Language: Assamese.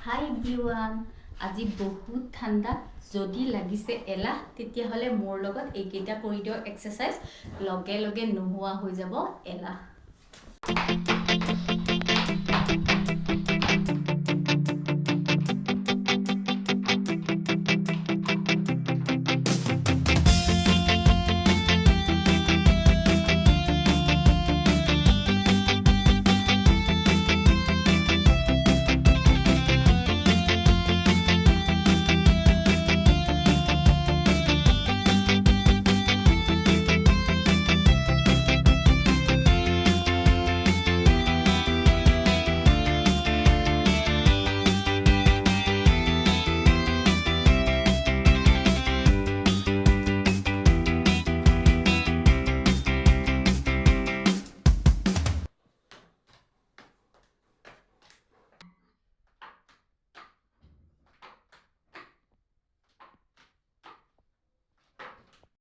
হাই এভৰিৱান, আজি বহুত ঠাণ্ডা। যদি লাগিছে এলাহ তেতিয়াহ'লে মোৰ লগত এইকেইটা কৰি দিয়ক এক্সাৰসাইজ, লগে লগে নোহোৱা হৈ যাব এলাহ।